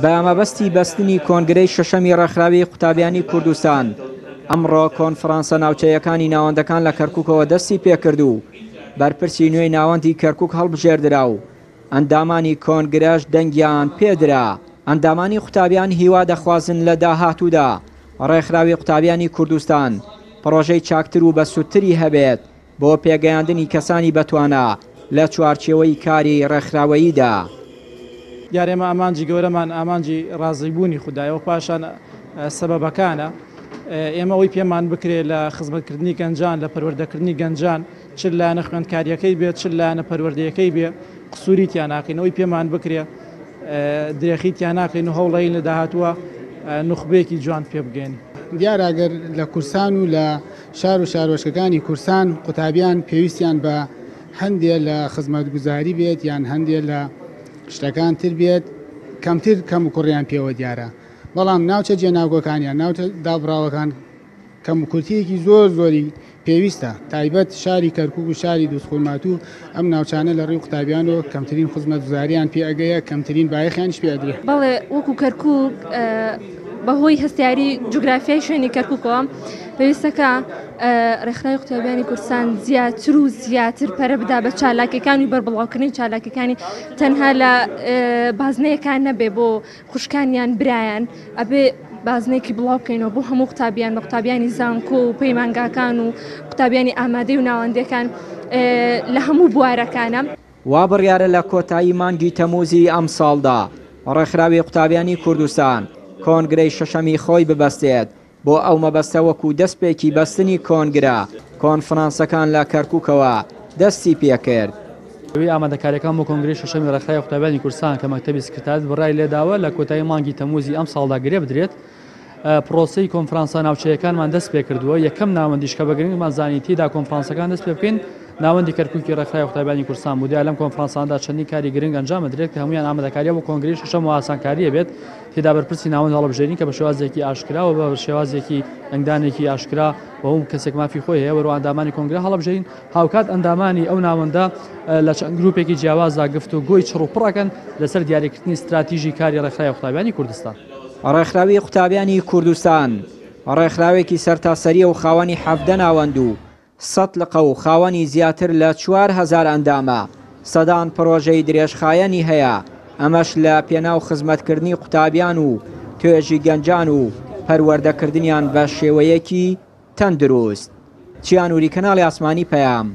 بە مەبەستی بەستنی کۆنگرەی شەشەمی ڕێکخراوی قوتابیانی کوردستان ئەمڕۆ کۆنفرانسە ناوچەیەکانی ناوەندەکان لە کەرکووکەوە دەستی پێکرد و بەرپرسی نوێی ناوەندی کەرکووک هەڵبژێردرا و ئەندامانی کۆنگرەش دەنگیان پێدرا. ئەندامانی قوتابیان هیوا دەخوازن لە داهاتوودا ڕێکخراوی قوتابیانی کوردستان پرۆژەی چاکتر و بەسوودتری هەبێت بۆ پێگەیاندنی کەسانی بەتوانە لە چوارچێوەی کاری ڕێکخراوەییدا. یارێمە ئامانجی گەورەمان ئامانجی ڕازیبوونی خوددایەوە پاشان سەبەبەکانە ئێمە ئەوی پێمان بکرێت لە خزمەتکردنی گەنجان لە پەروەردەکردنی گەنجان چ لایەنە خوێندکاریەکەی بێت چ لایەنە پەروەردەیەکەی بێ قسووری تیان ناکەین ئەوی پێمان بکرێت درێخی تیان ناکەین و هەوڵەین لە داهاتووە نوخبەیەکی جوان پێ بگەین. دیارەگەر لە کورسان و لە شار و شارۆچکەکانی کورسان قوتابیان پێویستیان بە هەندێک لە خزمەتگوزاری بێت یان هەندێک لە شتەکان تر بێت کەمتر کەم و کوڕیان پێوە دیارە، بەڵام ناوچە جێناوگۆکانیان ناوچە دابراوەکان کەم و کورتیەکی زۆری پێویستە، تایبەت شاری کەرکووک و شاری دۆستخورمات و ئەم ناوچانە لە ڕێی قوتابیانەوە کەمترین خزمەتگوزاریان پێ ئەگەیە کەمترین بایەخیانش پێ ئەدرێ. بەڵێ وەکو کەرکووک بەهۆی هەستیاری جوگرافیای شوێنی کەرکووکەوە پێویستەکە ڕێکخراوی قوتابیانی کوردستان زیاتر و زیاتر پەرە بدا بە چالاکیەکانی بەربڵاوکردنی چالاکیەکانی تەنها لە بازنەیەکان نەبێ بۆ خوشکانیان برایان ئەبێ بازنێکی بڵاو بکەینەوە بۆ هەموو قوتابیان بە قوتابیانی زانکۆ و پەیمانگاکان و قوتابیانی ئامادەی و ناوەندەکان لە هەموو بوارەکانە. وا بڕیارە لە کۆتایی مانگی تەمووزی ئەم ساڵدا ڕێکخراوی قوتابیانی کوردستان کۆنگرەی شەشەمی خۆی ببەستێت بۆ ئەو مەبەستە وەکو دەستپێکی بەستنی کۆنگرە کۆنفرانسەکان لە کەرکووکەوە دەستی پێکرد. ئامادەکاریەکان بۆ کۆنگرەی شەشەمی ڕێکخراوی قوتابیانی کوردستان کە مەکتەبی سکرتاریەت بڕای لێداوە لە کۆتایی مانگی تەمووزی ئەم ساڵدا گرێ بدرێت. پرۆسەی کۆنفرانسە ناوچەیەکانمان دەست پێ کردووە، یەکەم ناوەندیش کە بەگرنگمان زانیتیدا کۆنفرانسەکان دەست پێ بکەین ناوەندی کەرکووکی ڕێکخراوی قوتابیانی کوردستان بوو. دیارە لەم کۆنفرانساندا چەندین کاری گرنگ ئەنجام بدرێت کە هەمویان ئامادەکاریە بۆ کۆنگرەی شەشەم و ئاسانکاریە بێت، تێدا بەرپرسی ناوەند هەڵبژێرین کە بە شێوازێکی ئاشکرا و بە شێوازێکی ئەنگدانێکی ئاشکرا بە هەموو کەسێک مافی خۆی هەیە وەرەوە ئەندامانی کۆنگرە هەڵبژێرین هاوکات ئەندامانی ئەو ناوەندە لە چەند گروپێکی جیاوازدا گفتوگۆی چڕوپڕەکەن لەسەر دیاریکردنی استراتیژی کاری ڕێکخراوی قوتابیانی کوردستان. ڕێکخراوی قوتابیانی کوردستان ڕێکخراوێکی سەرتاسەریە و خاوەنی 17 ناوەند و 100 لقە و خاوەنی زیاتر لە 4000 ئەندامە سەدان پرۆژەی درێژخایەنی هەیە، ئەمەش لە پێناو خزمەتکردنی قوتابیان و توێژی گەنجان و پەروەردەکردنیان بە شێوەیەکی تەندروست. چیانوری کەناڵی ئاسمانی پەیام.